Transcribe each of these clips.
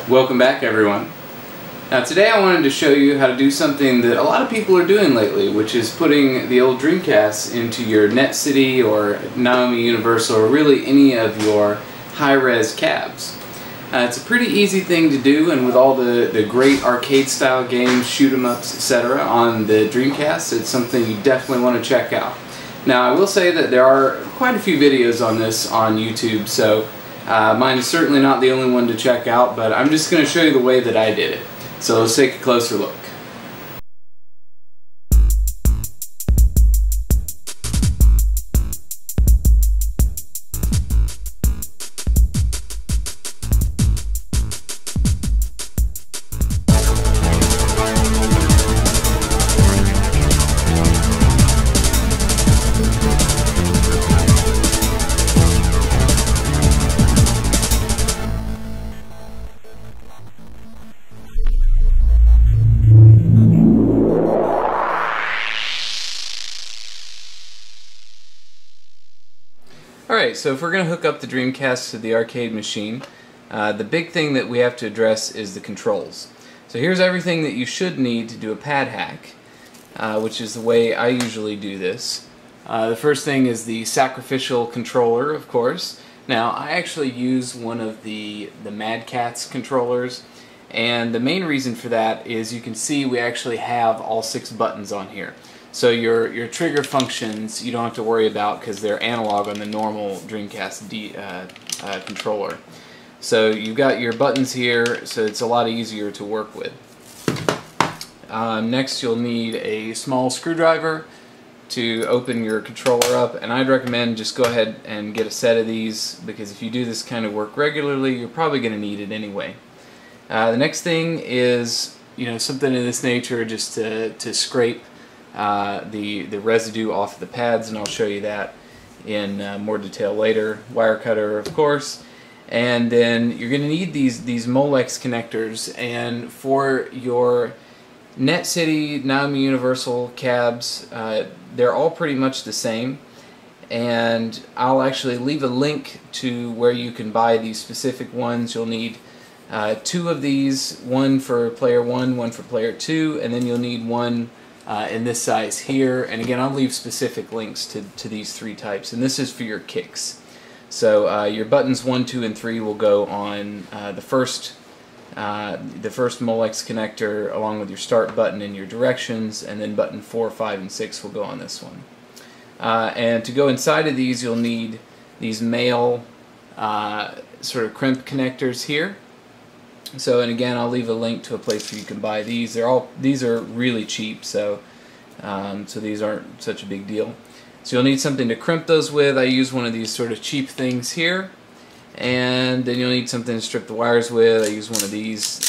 Welcome back, everyone. Now today I wanted to show you how to do something that a lot of people are doing lately, which is putting the old Dreamcast into your Net City or Naomi Universal or really any of your high-res cabs. It's a pretty easy thing to do, and with all the great arcade-style games, shoot-em-ups, etc. on the Dreamcast, it's something you definitely want to check out. Now I will say that there are quite a few videos on this on YouTube, so mine is certainly not the only one to check out, but I'm just going to show you the way that I did it. So let's take a closer look. Alright, so if we're going to hook up the Dreamcast to the arcade machine, the big thing that we have to address is the controls. So here's everything that you should need to do a pad hack, which is the way I usually do this. The first thing is the sacrificial controller, of course. Now, I actually use one of the Mad Catz controllers, and the main reason for that is you can see we actually have all 6 buttons on here. So your trigger functions you don't have to worry about because they're analog on the normal Dreamcast controller. So you've got your buttons here, so it's a lot easier to work with. Next you'll need a small screwdriver to open your controller up, and I'd recommend just go ahead and get a set of these, because if you do this kind of work regularly you're probably going to need it anyway. The next thing is something of this nature, just to scrape the residue off the pads, and I'll show you that in more detail later. Wire cutter, of course, and then you're going to need these Molex connectors. And for your Net City, Naomi Universal cabs, they're all pretty much the same, and I'll actually leave a link to where you can buy these specific ones. You'll need 2 of these, one for player 1, one for player 2, and then you'll need one in this size here. And again, I'll leave specific links to these 3 types, and this is for your kicks. So your buttons 1, 2, and 3 will go on the first Molex connector, along with your start button and your directions, and then button 4, 5, and 6 will go on this one. And to go inside of these, you'll need these male sort of crimp connectors here. So, and again, I'll leave a link to a place where you can buy these. These are really cheap, so these aren't such a big deal. So you'll need something to crimp those with. I use one of these sort of cheap things here, and then you'll need something to strip the wires with. I use one of these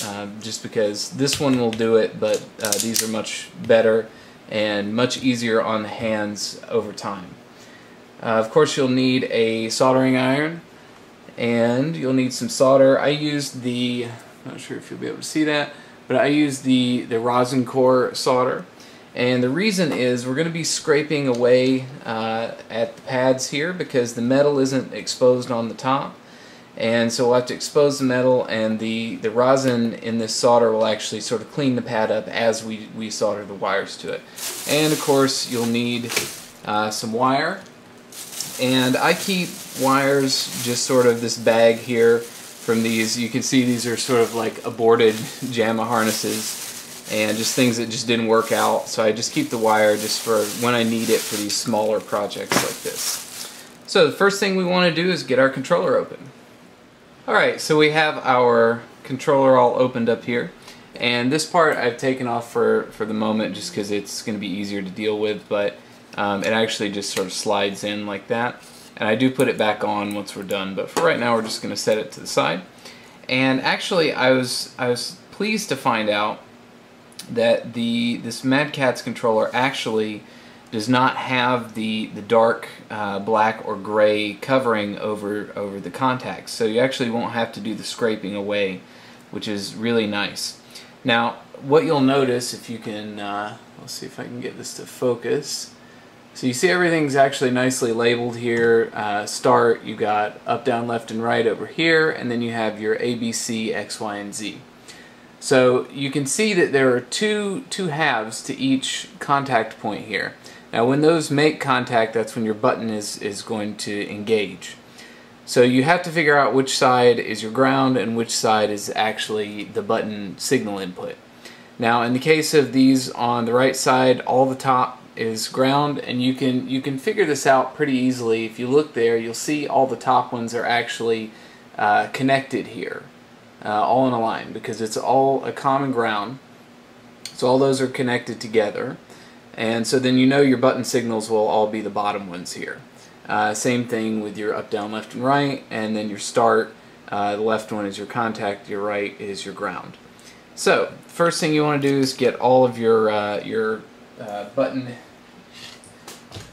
just because this one will do it, but these are much better and much easier on the hands over time. Of course, you'll need a soldering iron, and you'll need some solder. I used the, not sure if you'll be able to see that, but I use the rosin core solder, and the reason is we're going to be scraping away at the pads here because the metal isn't exposed on the top, and so we'll have to expose the metal, and the rosin in this solder will actually sort of clean the pad up as we solder the wires to it. And of course you'll need some wire, and I keep wires, just sort of this bag here from these. You can see these are sort of like aborted JAMA harnesses and just things that just didn't work out, so I just keep the wire just for when I need it for these smaller projects like this. So the first thing we want to do is get our controller open. Alright, so we have our controller all opened up here, and this part I've taken off for the moment just because it's going to be easier to deal with, but it actually just sort of slides in like that. And I do put it back on once we're done, but for right now we're just going to set it to the side. And actually I was pleased to find out that this Mad Catz controller actually does not have the dark black or gray covering over the contacts, so you actually won't have to do the scraping away, which is really nice. Now what you'll notice, if you can, let's see if I can get this to focus. So you see everything's actually nicely labeled here. Start, you got up, down, left, and right over here, and then you have your A, B, C, X, Y, and Z. So you can see that there are two halves to each contact point here. Now when those make contact, that's when your button is going to engage. So you have to figure out which side is your ground and which side is actually the button signal input. Now in the case of these on the right side, all the top is ground, and you can figure this out pretty easily. If you look there, you'll see all the top ones are actually connected here, all in a line, because it's all a common ground. So all those are connected together, and so then you know your button signals will all be the bottom ones here. Same thing with your up, down, left, and right, and then your start. The left one is your contact, your right is your ground. So first thing you want to do is get all of your button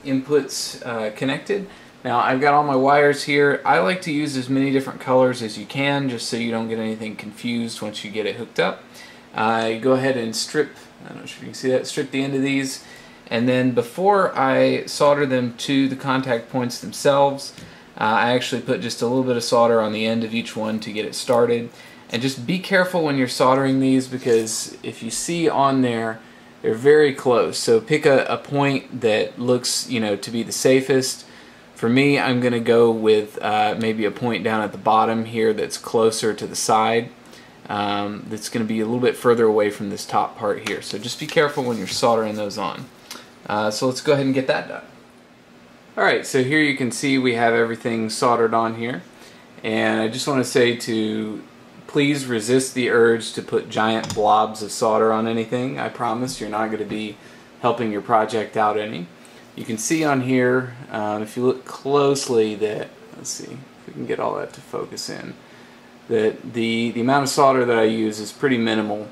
inputs connected. Now I've got all my wires here. I like to use as many different colors as you can, just so you don't get anything confused once you get it hooked up. Go ahead and strip, I'm not sure if you can see that, strip the end of these, and then before I solder them to the contact points themselves, I actually put just a little bit of solder on the end of each one to get it started. And just be careful when you're soldering these, because if you see on there, they're very close. So pick a point that looks, you know, to be the safest. For me, I'm going to go with maybe a point down at the bottom here that's closer to the side. That's going to be a little bit further away from this top part here. So just be careful when you're soldering those on. So let's go ahead and get that done. Alright, so here you can see we have everything soldered on here. And I just want to say to please resist the urge to put giant blobs of solder on anything. I promise you're not going to be helping your project out any. You can see on here, if you look closely, that, let's see if we can get all that to focus in, that the amount of solder that I use is pretty minimal,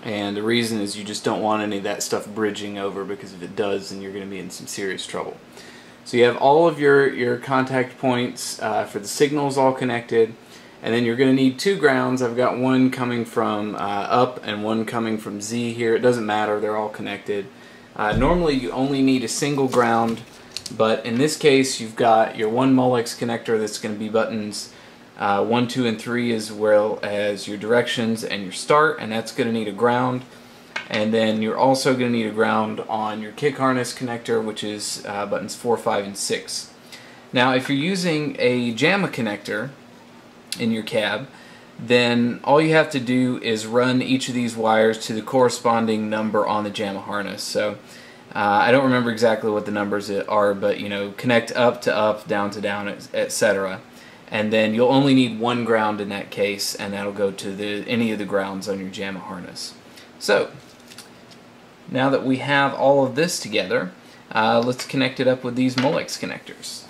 and the reason is you just don't want any of that stuff bridging over, because if it does, then you're going to be in some serious trouble. So you have all of your contact points for the signals all connected. And then you're going to need two grounds. I've got one coming from up and one coming from Z here. It doesn't matter, they're all connected. Normally you only need a single ground, but in this case you've got your one Molex connector that's going to be buttons 1, 2, and 3, as well as your directions and your start, and that's going to need a ground. And then you're also going to need a ground on your kick harness connector, which is buttons 4, 5, and 6. Now if you're using a JAMA connector in your cab, then all you have to do is run each of these wires to the corresponding number on the JAMA harness. So I don't remember exactly what the numbers are, but you know, connect up to up, down to down, etc. And then you'll only need one ground in that case, and that'll go to any of the grounds on your JAMA harness. So now that we have all of this together, let's connect it up with these Molex connectors.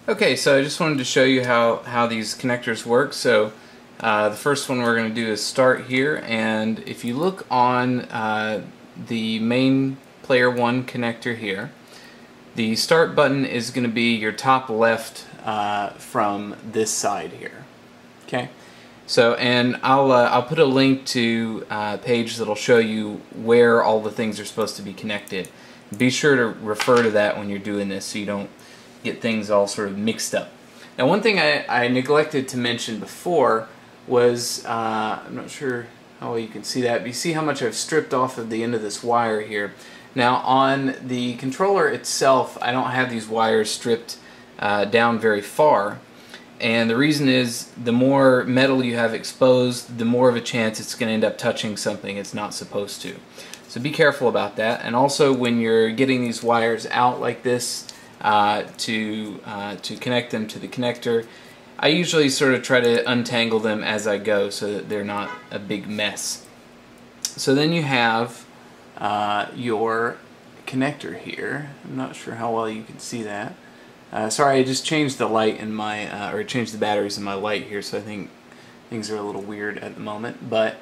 Okay, so I just wanted to show you how these connectors work. So the first one we're going to do is start here, and if you look on the main player 1 connector here, the start button is going to be your top left from this side here. Okay, so and I'll put a link to a page that'll show you where all the things are supposed to be connected. Be sure to refer to that when you're doing this, so you don't get things all sort of mixed up. Now one thing I neglected to mention before was, I'm not sure how well you can see that, but you see how much I've stripped off of the end of this wire here. Now on the controller itself, I don't have these wires stripped down very far, and the reason is the more metal you have exposed, the more of a chance it's going to end up touching something it's not supposed to. So be careful about that. And also when you're getting these wires out like this, to connect them to the connector, I usually sort of try to untangle them as I go so that they're not a big mess. So then you have your connector here. I'm not sure how well you can see that. Sorry, I just changed the light in my, or changed the batteries in my light here, so I think things are a little weird at the moment. But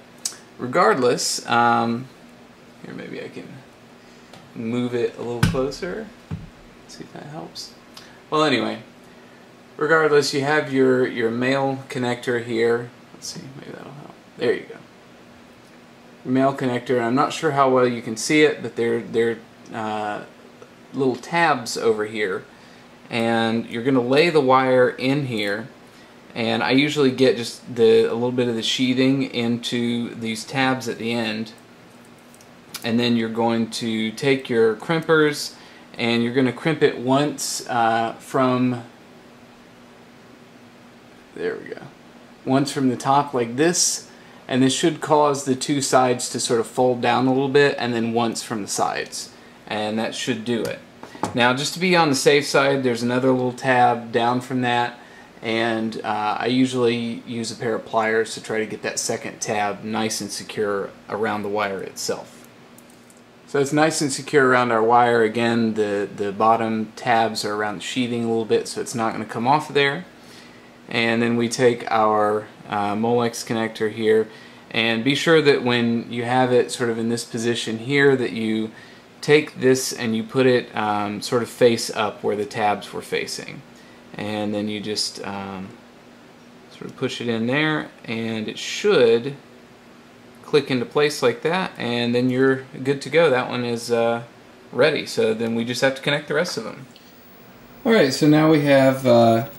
regardless, here maybe I can move it a little closer. See if that helps. Well, anyway, regardless, you have your male connector here. Let's see, maybe that'll help. There you go. Your male connector. I'm not sure how well you can see it, but they're little tabs over here, and you're going to lay the wire in here, and I usually get just a little bit of the sheathing into these tabs at the end, and then you're going to take your crimpers and you're going to crimp it once from, there we go, once from the top like this, and this should cause the two sides to sort of fold down a little bit, and then once from the sides, and that should do it. Now, just to be on the safe side, there's another little tab down from that, and I usually use a pair of pliers to try to get that second tab nice and secure around the wire itself. So it's nice and secure around our wire. Again, the bottom tabs are around the sheathing a little bit, so it's not going to come off of there. And then we take our Molex connector here, and be sure that when you have it sort of in this position here, that you take this and you put it sort of face up where the tabs were facing, and then you just sort of push it in there, and it should click into place like that, and then you're good to go. That one is ready, so then we just have to connect the rest of them. Alright, so now we have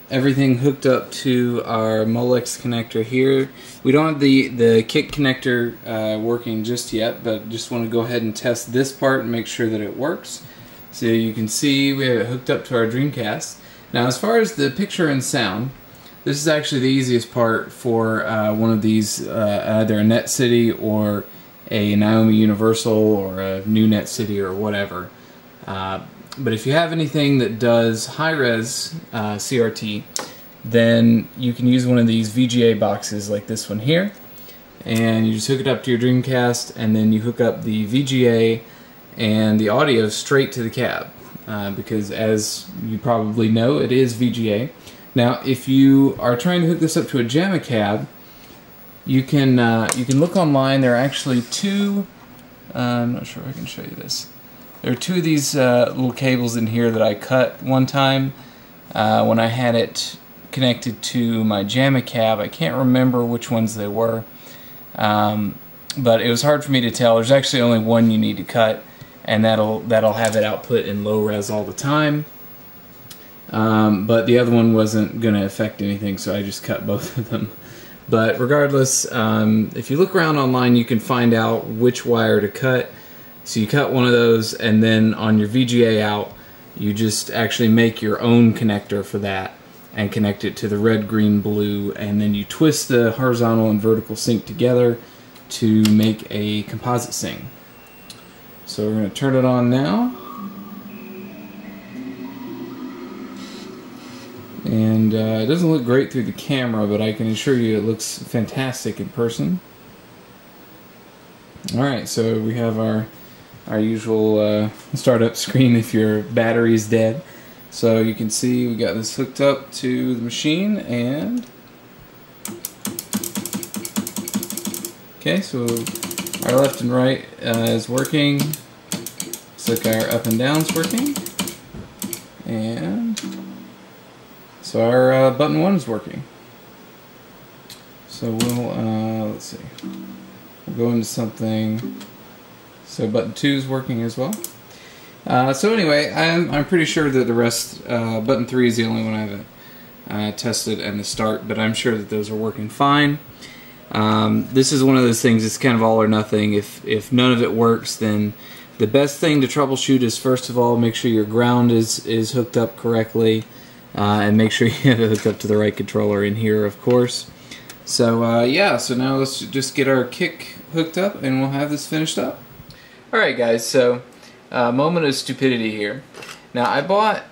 everything hooked up to our Molex connector here. We don't have the kick connector working just yet, but just want to go ahead and test this part and make sure that it works. So you can see we have it hooked up to our Dreamcast. Now, as far as the picture and sound, this is actually the easiest part for one of these, either a Net City or a Naomi Universal or a new Net City or whatever. But if you have anything that does high-res CRT, then you can use one of these VGA boxes like this one here, and you just hook it up to your Dreamcast, and then you hook up the VGA and the audio straight to the cab, because as you probably know, it is VGA. Now, if you are trying to hook this up to a JAMA cab, you can look online. There are actually two. I'm not sure if I can show you this. There are two of these little cables in here that I cut one time when I had it connected to my JAMA cab. I can't remember which ones they were, but it was hard for me to tell. There's actually only one you need to cut, and that'll have it output in low res all the time. But the other one wasn't going to affect anything, so I just cut both of them. But regardless, if you look around online, you can find out which wire to cut. So you cut one of those, and then on your VGA out, you just actually make your own connector for that and connect it to the red, green, blue, and then you twist the horizontal and vertical sync together to make a composite sync. So we're going to turn it on now. And it doesn't look great through the camera, but I can assure you it looks fantastic in person. Alright, so we have our usual startup screen if your battery's dead. So you can see we got this hooked up to the machine, and okay, so our left and right is working. Looks like our up and down's working, and so our button 1 is working. So we'll let's see. We'll go into something. So button 2 is working as well. So anyway, I'm pretty sure that the rest, button 3 is the only one I haven't tested, and the start, but I'm sure that those are working fine. This is one of those things, it's kind of all or nothing. If none of it works, then the best thing to troubleshoot is, first of all, make sure your ground is hooked up correctly, and make sure you have it hooked up to the right controller in here, of course. So yeah, so now let's just get our kick hooked up, and we'll have this finished up. Alright guys, so moment of stupidity here. Now I bought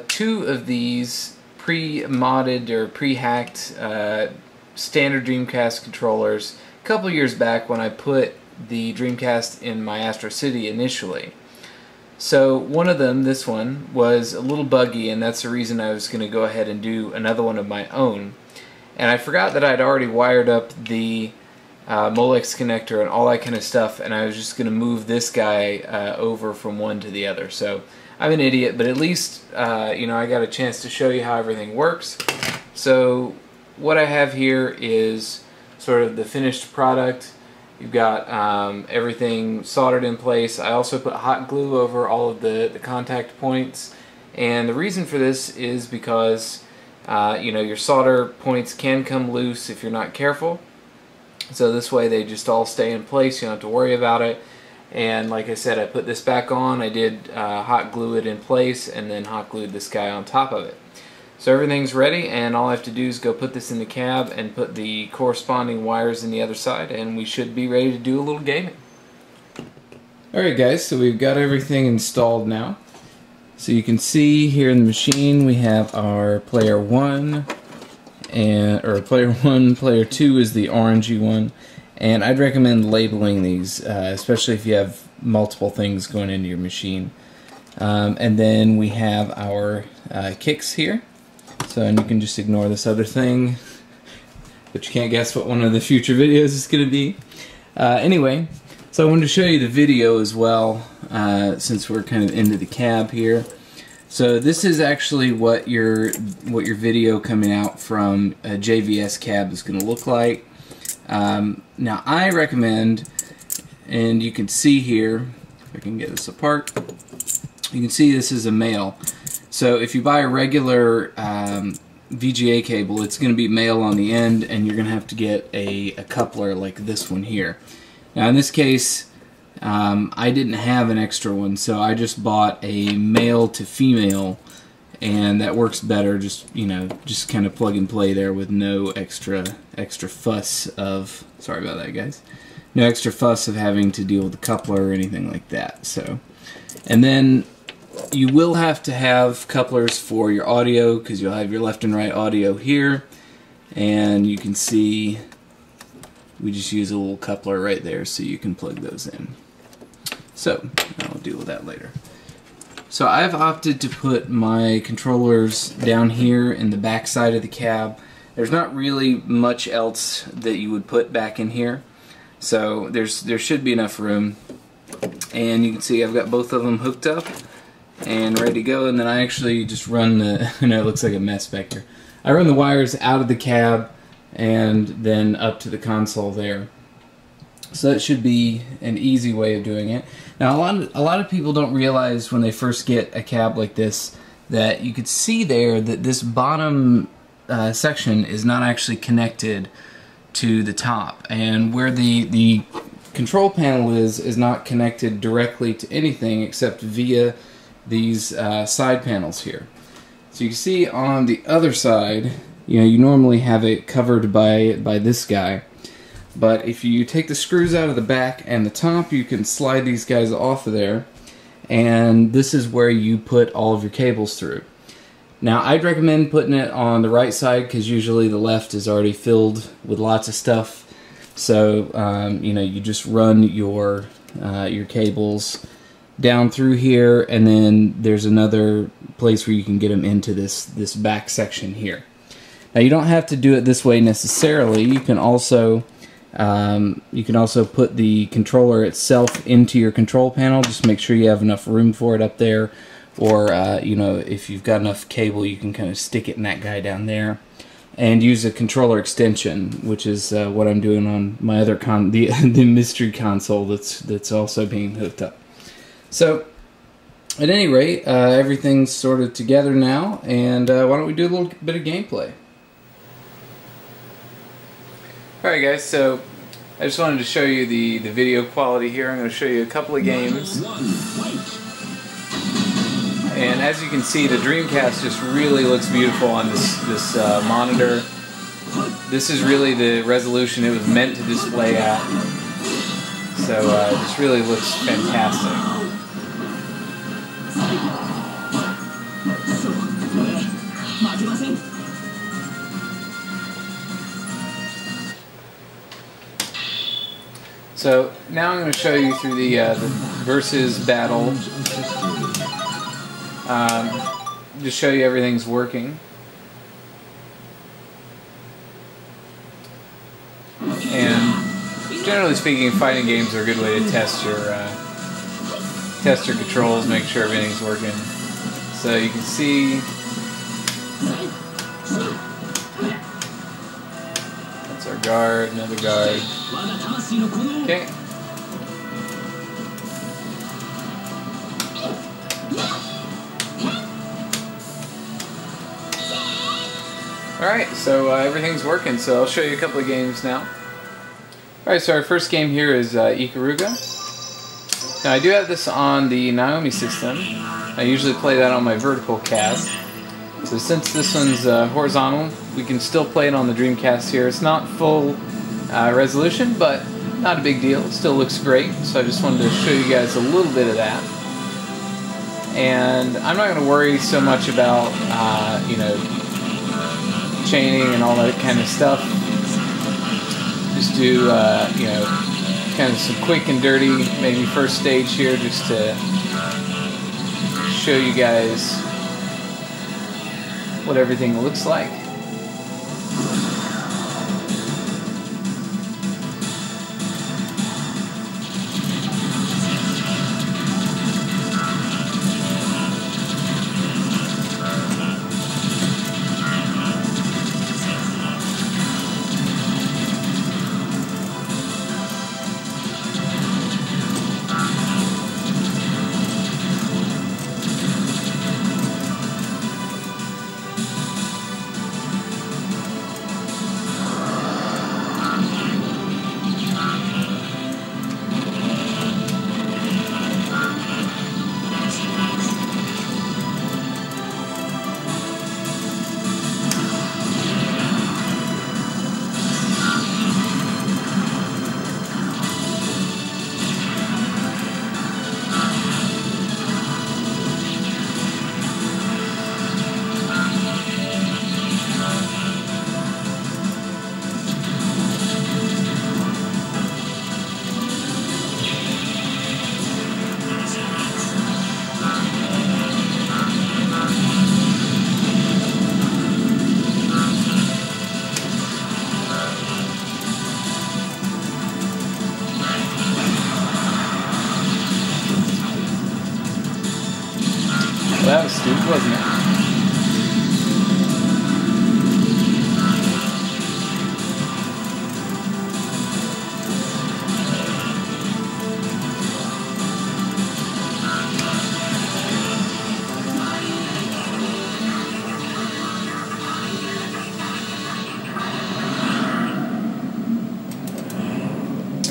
2 of these pre-modded or pre-hacked standard Dreamcast controllers a couple years back when I put the Dreamcast in my Astro City initially. So one of them, this one, was a little buggy, and that's the reason I was going to go ahead and do another one of my own. And I forgot that I'd already wired up the Molex connector and all that kind of stuff, and I was just going to move this guy over from one to the other. So I'm an idiot, but at least you know, I got a chance to show you how everything works. So what I have here is sort of the finished product, You've got everything soldered in place. I also put hot glue over all of the contact points, and the reason for this is because you know, your solder points can come loose if you're not careful. So this way they just all stay in place, you don't have to worry about it. And like I said, I put this back on, I did hot glue it in place, and then hot glued this guy on top of it. So everything's ready, and all I have to do is go put this in the cab and put the corresponding wires in the other side, and we should be ready to do a little gaming. Alright guys, so we've got everything installed now. So you can see here in the machine we have our player 1, or player 1, player 2 is the orangey one. And I'd recommend labeling these, especially if you have multiple things going into your machine. And then we have our kicks here. So, and you can just ignore this other thing, but you can't guess what one of the future videos is going to be. Anyway, so I wanted to show you the video as well, since we're kind of into the cab here. So this is actually what your video coming out from a JVS cab is going to look like. Now I recommend, and you can see here, if I can get this apart, you can see this is a male. So if you buy a regular VGA cable, it's going to be male on the end, and you're going to have to get a coupler like this one here. Now in this case, I didn't have an extra one, so I just bought a male to female, and that works better. Just, you know, just kind of plug and play there with no extra fuss of, sorry about that guys, no extra fuss of having to deal with the coupler or anything like that. So, and then you will have to have couplers for your audio, because you'll have your left and right audio here, and you can see we just use a little coupler right there so you can plug those in. So I'll deal with that later. So I've opted to put my controllers down here in the back side of the cab. There's not really much else that you would put back in here, so there should be enough room. And you can see I've got both of them hooked up and ready to go. And then I actually just run the, I know it looks like a mess back here. I run the wires out of the cab and then up to the console there. So that should be an easy way of doing it. Now a lot of people don't realize when they first get a cab like this that you could see there that this bottom section is not actually connected to the top, and where the control panel is not connected directly to anything except via these side panels here. So you can see on the other side, you know, you normally have it covered by this guy. But if you take the screws out of the back and the top, you can slide these guys off of there, and this is where you put all of your cables through. Now I'd recommend putting it on the right side, because usually the left is already filled with lots of stuff. So you know, you just run your cables down through here, and then there's another place where you can get them into this back section here. Now you don't have to do it this way necessarily. You can also put the controller itself into your control panel. Just make sure you have enough room for it up there, or you know, if you've got enough cable, you can kind of stick it in that guy down there, and use a controller extension, which is what I'm doing on my other the mystery console that's also being hooked up. So, at any rate, everything's sort of together now, and why don't we do a little bit of gameplay? Alright guys, so I just wanted to show you the video quality here. I'm going to show you a couple of games. And as you can see, the Dreamcast just really looks beautiful on this monitor. This is really the resolution it was meant to display at. So it just really looks fantastic. So now I'm going to show you through the versus battle. Just show you everything's working. And generally speaking, fighting games are a good way to test your controls, make sure everything's working. So you can see That's our guard, another guard. Okay. Alright, so everything's working, so I'll show you a couple of games now. Alright, so our first game here is Ikaruga. Now I do have this on the Naomi system. I usually play that on my vertical cast. So since this one's horizontal, we can still play it on the Dreamcast here. It's not full resolution, but not a big deal. It still looks great, so I just wanted to show you guys a little bit of that. And I'm not going to worry so much about, you know, chaining and all that kind of stuff. Just do, you know, kind of some quick and dirty, maybe first stage here, just to show you guys what everything looks like. Well, that was stupid, wasn't it?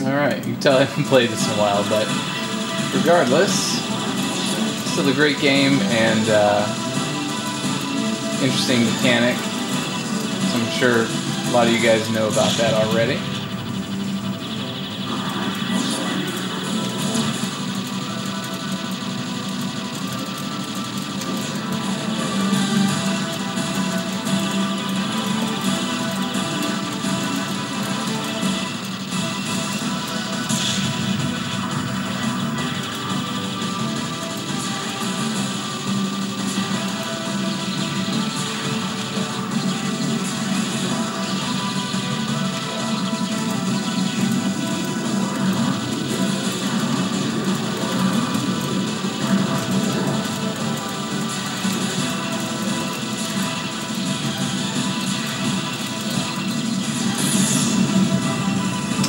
Alright, you can tell I haven't played this in a while, but regardless, still a great game and interesting mechanic. So I'm sure a lot of you guys know about that already.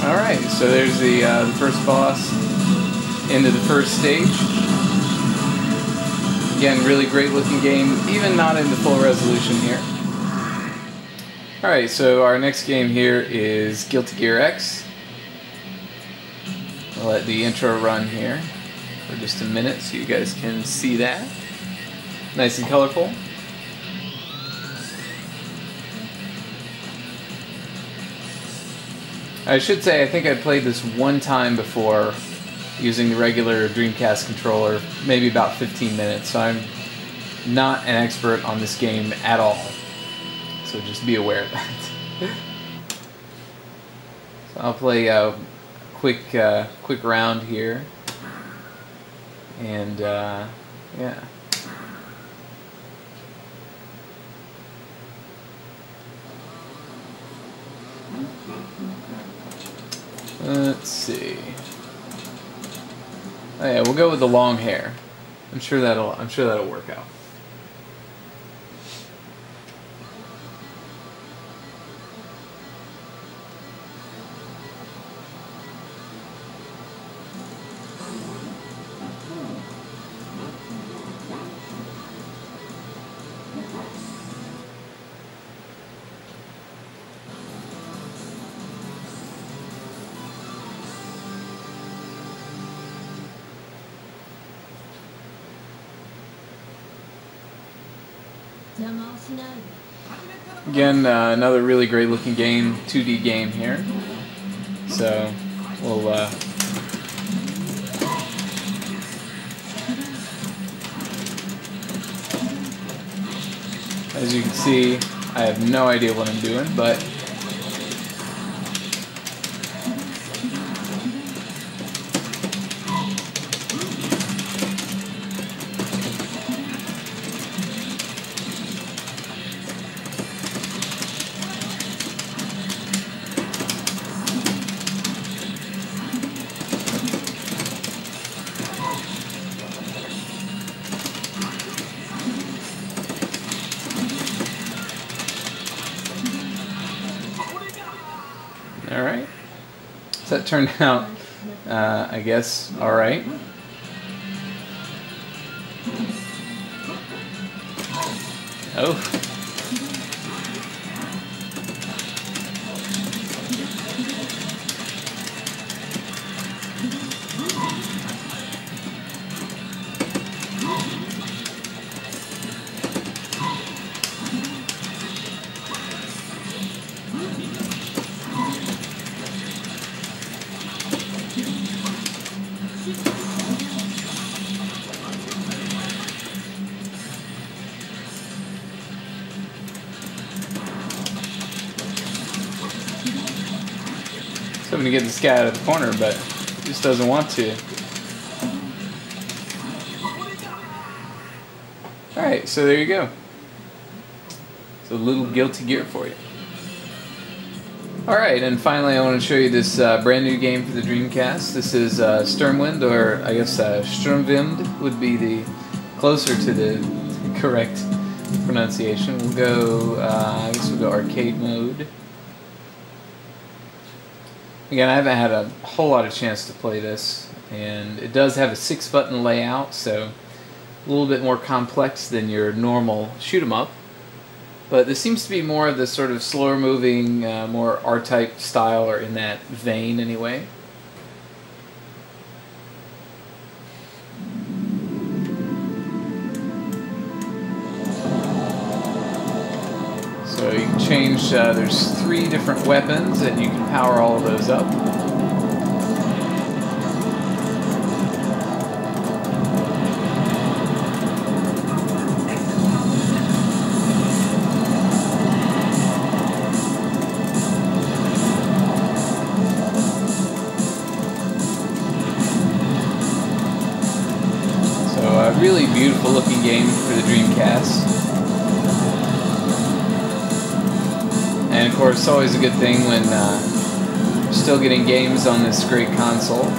Alright, so there's the first boss into the first stage. Again, really great looking game, even not in the full resolution here. Alright, so our next game here is Guilty Gear X. I'll let the intro run here for just a minute so you guys can see that. Nice and colorful. I should say I think I played this one time before using the regular Dreamcast controller, maybe about 15 minutes, so I'm not an expert on this game at all. So just be aware of that. So I'll play a quick round here. And yeah. Let's see. Oh yeah, we'll go with the long hair. I'm sure that'll work out. Again, another really great looking game, 2D game here. So we'll as you can see, I have no idea what I'm doing, but alright. So that turned out, I guess, alright. Oh. Hoping to get this guy out of the corner, but he just doesn't want to. Alright, so there you go. It's a little Guilty Gear for you. Alright, and finally I want to show you this brand new game for the Dreamcast. This is Sturmwind, or I guess Sturmwind would be the closer to the correct pronunciation. We'll go, I guess we'll go arcade mode. Again, I haven't had a whole lot of chance to play this, and it does have a 6-button layout, so a little bit more complex than your normal shoot-'em-up. But this seems to be more of the sort of slower moving, more R-type style, or in that vein anyway. So you can change, there's 3 different weapons and you can power all of those up. So a really beautiful looking game for the Dreamcast. And of course, it's always a good thing when you're still getting games on this great console.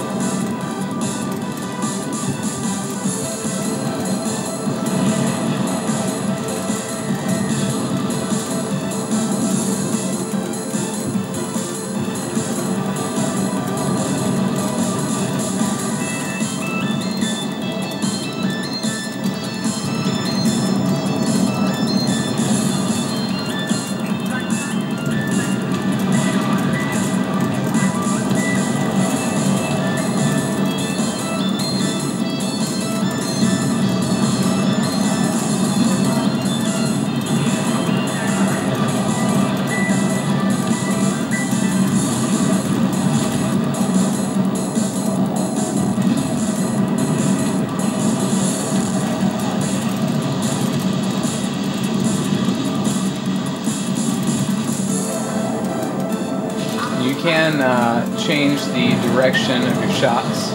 You can change the direction of your shots.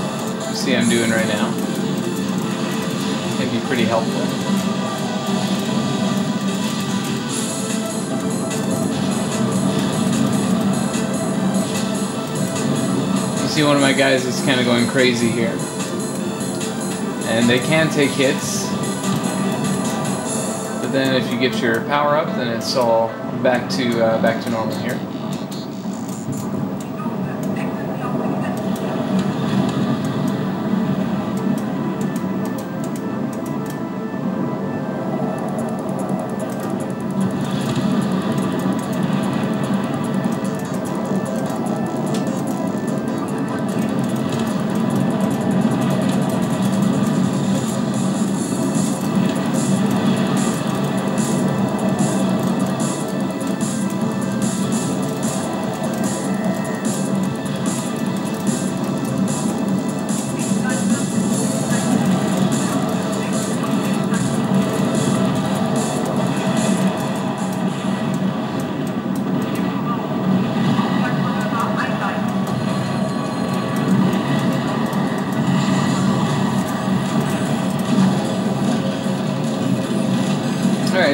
You see I'm doing right now. Can be pretty helpful. You see one of my guys is kind of going crazy here. And they can take hits. But then if you get your power up, then it's all back to normal here.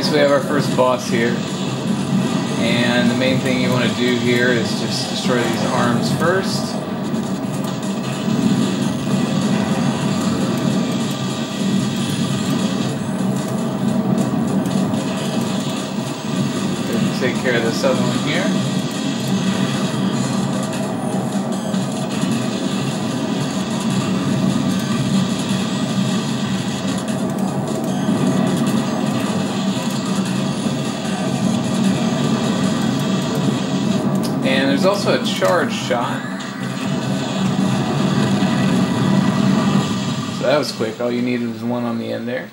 so we have our first boss here. And the main thing you want to do here is just destroy these arms first. Take care of this other one here. And there's also a charge shot. So that was quick. All you needed was one on the end there.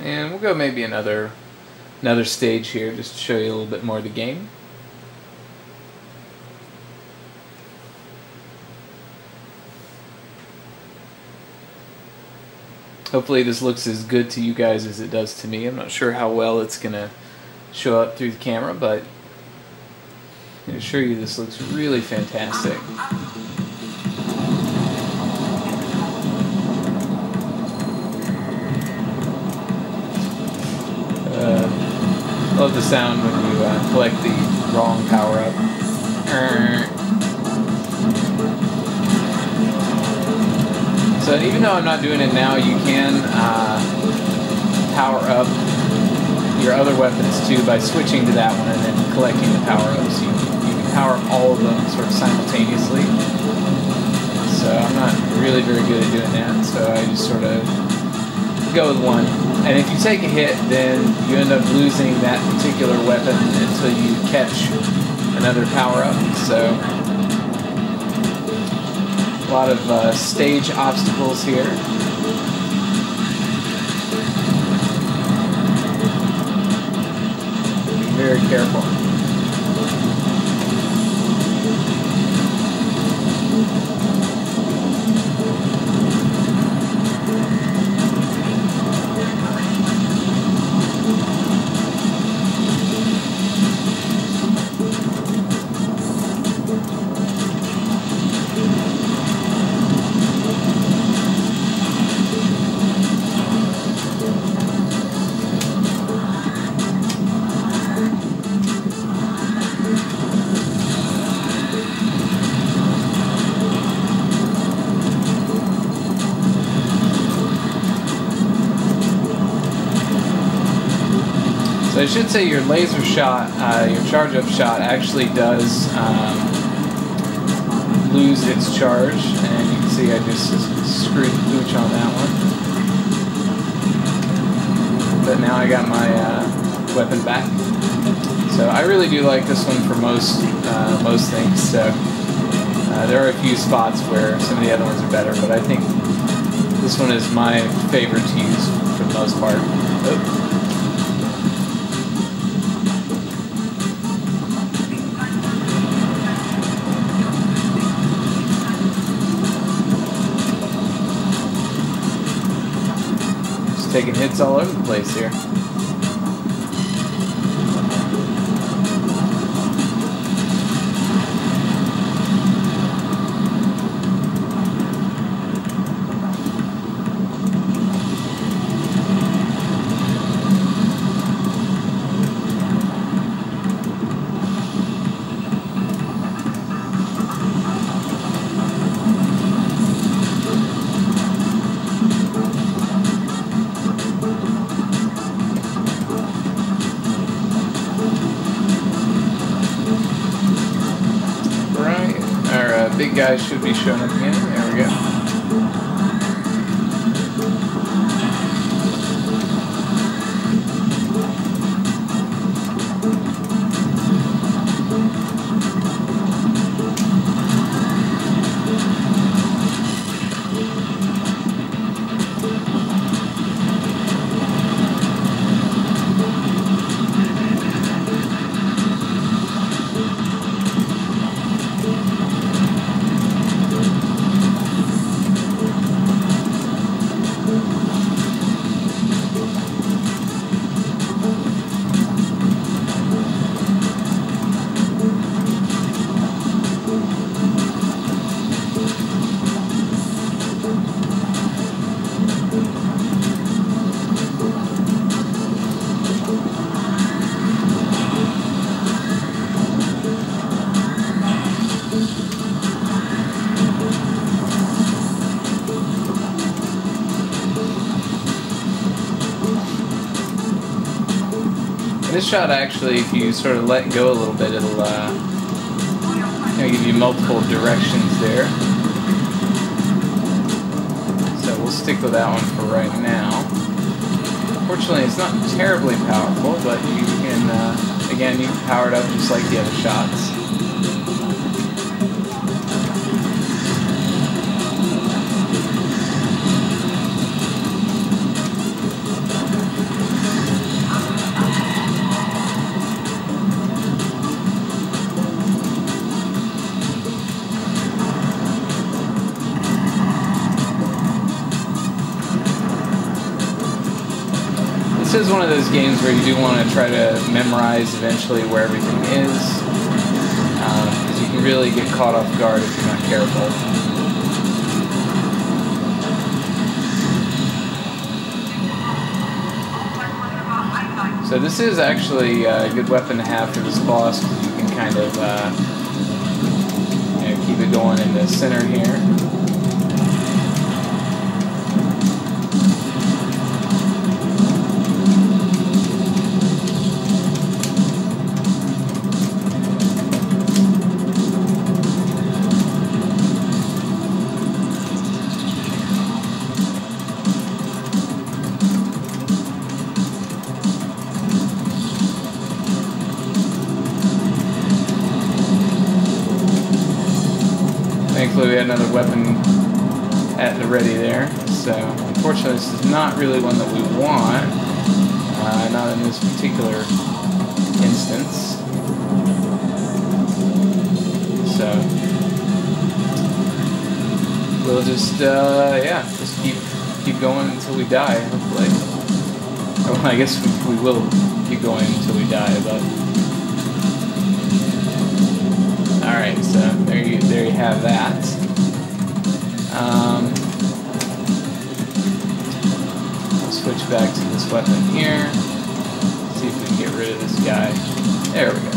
And we'll go maybe another stage here just to show you a little bit more of the game. Hopefully this looks as good to you guys as it does to me. I'm not sure how well it's going to show up through the camera, but I can assure you this looks really fantastic. Love the sound when you collect the wrong power-up. So even though I'm not doing it now, you can power up your other weapons too by switching to that one and then collecting the power-ups. You can power up all of them sort of simultaneously. So I'm not really very good at doing that, so I just sort of go with one. And if you take a hit, then you end up losing that particular weapon until you catch another power-up. So a lot of stage obstacles here. Be very careful. So I should say your laser shot, your charge-up shot actually does lose its charge, and you can see I just screwed the pooch on that one. But now I got my weapon back. So I really do like this one for most things. So there are a few spots where some of the other ones are better, but I think this one is my favorite to use for the most part. Oh. Taking hits all over the place here. Big guys should be showing up again. There we go. And this shot actually, if you sort of let go a little bit, it'll give you multiple directions there. So we'll stick with that one for right now. Fortunately, it's not terribly powerful, but you can, again, you can power it up just like the other shots. This is one of those games where you do want to try to memorize eventually where everything is, because you can really get caught off guard if you're not careful. So this is actually a good weapon to have for this boss, because you can kind of keep it going in the center here. Thankfully we had another weapon at the ready there, so unfortunately this is not really one that we want, not in this particular instance. So we'll just just keep going until we die, hopefully. Well, I guess we will keep going until we die, but alright, so there you have that. We'll switch back to this weapon here. See if we can get rid of this guy. There we go.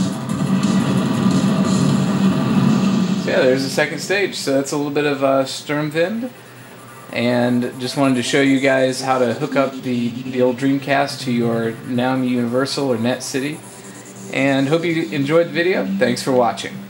So yeah, there's the second stage. So that's a little bit of Sturmwind. And just wanted to show you guys how to hook up the old Dreamcast to your Naomi Universal or Net City. And hope you enjoyed the video. Thanks for watching.